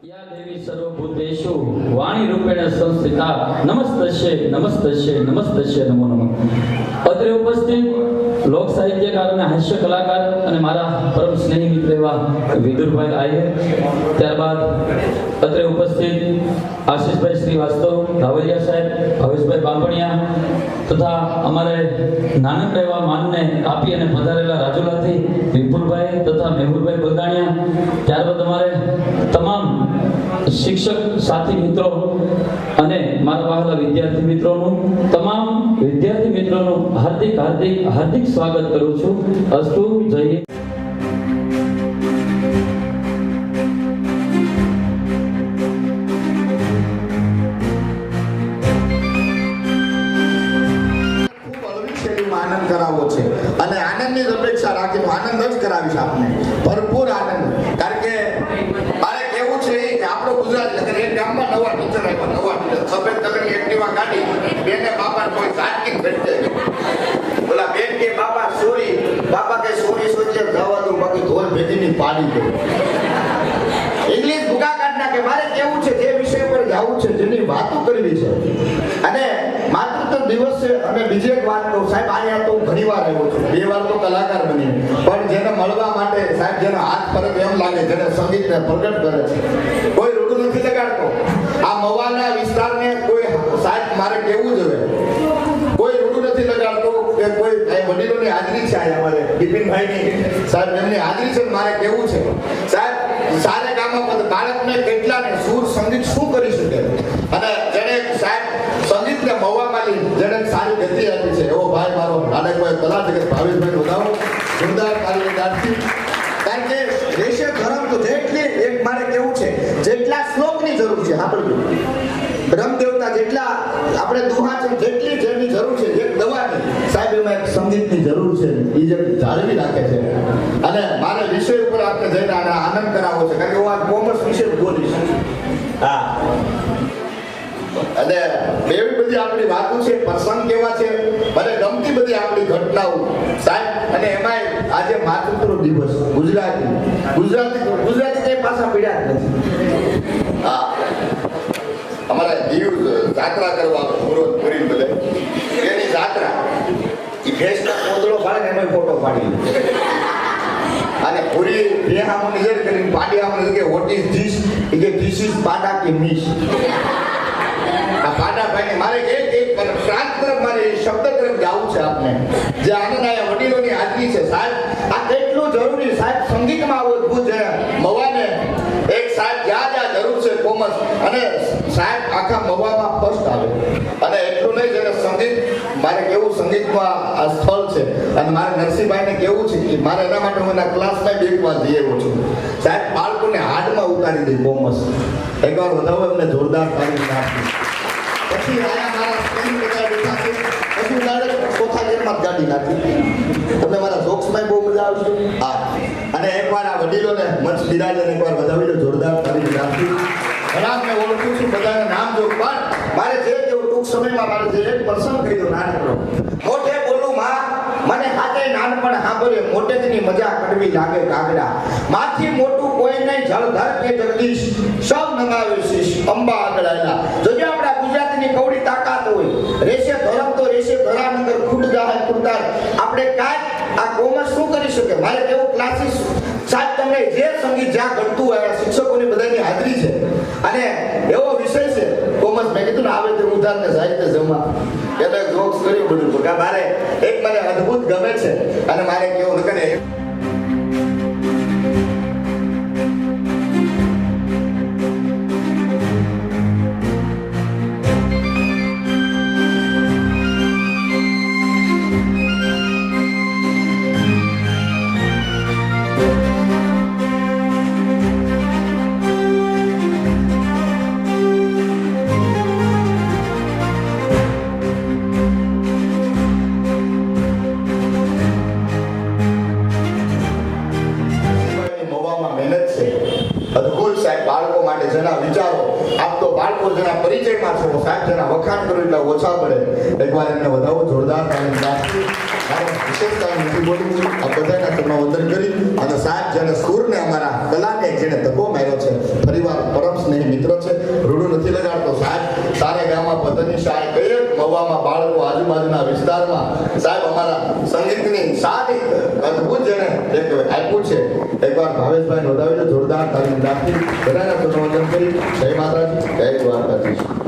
या देवी सर्वभूतेषु वाणी रूपेण संस्थिता नमस्तस्यै नमस्तस्यै नमस्तस्यै नमो नमः। અત્રે ઉપસ્થિત લોક સાહિત્યકાર અને હાસ્ય કલાકાર અને મારા પરમ સ્નેહી મિત્ર એવા વિદુરભાઈ આયર, ત્યારબાદ અત્રે ઉપસ્થિત આશીષભાઈ શ્રીવાસ્તવ, રાવલિયા સાહેબ, ભવેશભાઈ બાંભણિયા તથા અમારે નાનકડા એવા માનને કાપી અને પધારેલા રાજુલાથી વિપુલભાઈ તથા મેહુલભાઈ બંગાણિયા, ત્યારબાદ અમારે તમામ શિક્ષક સાથી મિત્રો અને મારા વહાલા વિદ્યાર્થી મિત્રોનું તમામ વિદ્યાર્થી મિત્રોનું હાર્દિક હાર્દિક હાર્દિક સ્વાગત કરું છું. અસ્તુ. જય હિન્દ. આનંદ કરાવવો છે અને આનંદની અપેક્ષા રાખીને આનંદ જ કરાવીશ આપને, ભરપૂર આનંદ. કારણ કે મારે કેવું છે કે આપણો ગુજરાત એક ગામમાં નવા ટીચર આવ્યા, નવા ટીચર સફેદ કલરની એક્ટિવા ગાડી, બેને બાપા કોઈ સાચી ભેટે બોલા બેન કે બાપા સોરી, બાપા કે સોરી સોચે જવા દો, બાકી ધોર ભેગીની પાડી દો. ઇંગ્લિશ ભૂકા કાઢના કે મારે કેવું છે જે વિષય પર જવું છે, જેની વાતો કરવી છે. અને માતૃત્વ દિવસ છે. અને બીજી એક વાત કહું સાહેબ, અહીંયા તો ઘણી વાર આવ્યો છું, 2 વાર તો કલાકાર બની, પણ જેને મળવા માટે સાહેબ જેનો હાથ ફરક એમ લાગે, જેને સંગીતને પ્રગટ કરે છે, કોઈ રૂડું નથી લગાડતો. આ મવાના વિસ્તારને કોઈ સાહેબ મારે કેવું જોઈએ, કોઈ રૂડું નથી લગાડતો કે કોઈ વડીલોની હાજરી છે. અહીંયા અમારે બિપિનભાઈની સાહેબ એમની હાજરી છે. મારે કેવું છે સાહેબ, સારે ગામમાં બાળકને કેટલાને સુર સંગીત શું કરી શકે, અને જેને સાહેબ સંગીતને મવામાં લઈ જેને સારી ગતિ આપી છે એવો ભાઈ મારો નાનકભાઈ કલા જગત ભાવેશભાઈ વધાવો જોરદાર કાર્યદારથી. કારણ કે દેશે ધર્મ તો જેટલી એક મારે કેવું છે, જેટલા શ્લોકની જરૂર છે આપણે બ્રહ્મદેવતા જેટલા આપણે દુહા છે, જેટલી જેની જરૂર છે, એક દવાની સાહેબ એમાં એક સંગીતની જરૂર છે, એ જે જાળવી રાખે છે. અને મારે વિષય ઉપર આપણે જઈને આનંદ કરાવવો છે, કારણ કે હું આ કોમર્સ વિશે બોલીશ. હા, અને એવી બધી આપણી વાતો છે, પ્રસંગ કેવા છે, મને ગમતી બધી આપણી ઘટનાઓ સાહેબ. અને એમાંય આજે માતૃત્વ દિવસ ગુજરાતી કઈ પાછા પીડ્યા જ નથી. હા, અમારા દીવ જાત્રા કરવા પૂરી બધે એની જાત્રા એ ભેંસનો પોદળો પાડે ને એનો ફોટો પાડી અને પૂરી બેહામાં નજર કરીને પાડિયામાં કે વોટ ઇઝ ધીસ, એ કે ધીસ ઇઝ પાડા કે મીસ. આ પાડાભાઈને મારે એક પ્રાંત તરફ મારે શબ્દ તરફ જવું છે આપને, જે આનંદ આયા વડીલોની હાજરી છે સાહેબ. આ કેટલું જરૂરી સાહેબ, સંગીતમાં આવું અદભુત છે મવાને એક સાહેબ જ્યાં જ્યાં જરૂર છે કોમર્સ, અને સાહેબ આખા મવામાં ફર્સ્ટ આવે. અને એટલું નહીં, જેને સંગીત મારે કેવું સંગીતમાં આ સ્થળ છે. અને મારે નરસિંહભાઈને કેવું છે કે મારે એના માટે હું એના ક્લાસમાં બેકવા જઈ આવ્યો છું સાહેબ. બાળકોને હાડમાં ઉતારી દે કોમર્સ. એકવાર વધાવો એમને જોરદાર તારીફ આપી. પછી આયા મારા સ્ટેન્ડ બધા બેઠા છે, પછી ડાયરેક્ટ ચોથા ગેરમાં ગાડી નાખી. તમને મારા જોક્સમાં બહુ મજા આવશે. હા, અને એકવાર આ વડીલોને મંચ બિરાજે એકવાર વધાવી દો, જોરદાર તારીફ આપી. ઘણા મેં ઓળખું છું, બધાને નામ જો, પણ મારે જે કેવું ટૂંક સમયમાં મારે જે એક પ્રસંગ કહી દો નાનકડો. મોઢે બોલું માં, મને હાથે નાનપણ સાંભળે, મોટેજની મજા કડવી લાગે કાગડા. માથી મોટું કોઈ નહીં, જળધર કે જગદીશ, સૌ નમાવે શીશ, અંબા આગળ આવેલા. જોજો આપણા ગુજરાતીની કવડી તાકાત હોય, રેશે ધરમ તો રેશે ધરાનગર, ખુદ જાહે ખુદાર. આપણે કાંઈ આ કોમર્સ શું કરી શકે. મારે કેવું ક્લાસીસ સાહેબ, તમને જે સંગીત જ્યાં ઘડતું હોય, શિક્ષકોની બધાની હાજરી છે. અને એવો વિષય છે કોમર્સ, મેં કીધું ને આવે તે ઉદાહરણને સાહિત્ય જમા એટલે જોક્સ કર્યું બધું. મારે એક મને અદ્ભુત ગમે છે અને મારે કેવું ન કરે. બાળકો માટે જેના વિચારો આપતો, બાળકો જેના પરિચયમાં છો સાહેબ, જેના વખાણ કરો એટલે ઓછા પડે. એકવાર એમને વધાવો જોરદાર વિશેષતા નથી બોલું છું. આ બધાના ચરણમાં વંદન કરી અને સાહેબ જેને સુરને અમારા કલાને જેને તકો માર્યો છે, ફરીવાર પરમ આજુબાજુના વિસ્તારમાં સાહેબ અમારા સંગીતની સારી અદ્ભુત જેણે એક આપ્યું છે એકવાર ભાવેશભાઈ નોંધાવી દો જોરદાર તાલીમ રાખી બધાને પ્રવચન કરી જય માતાજી જય દ્વારકાધીશ.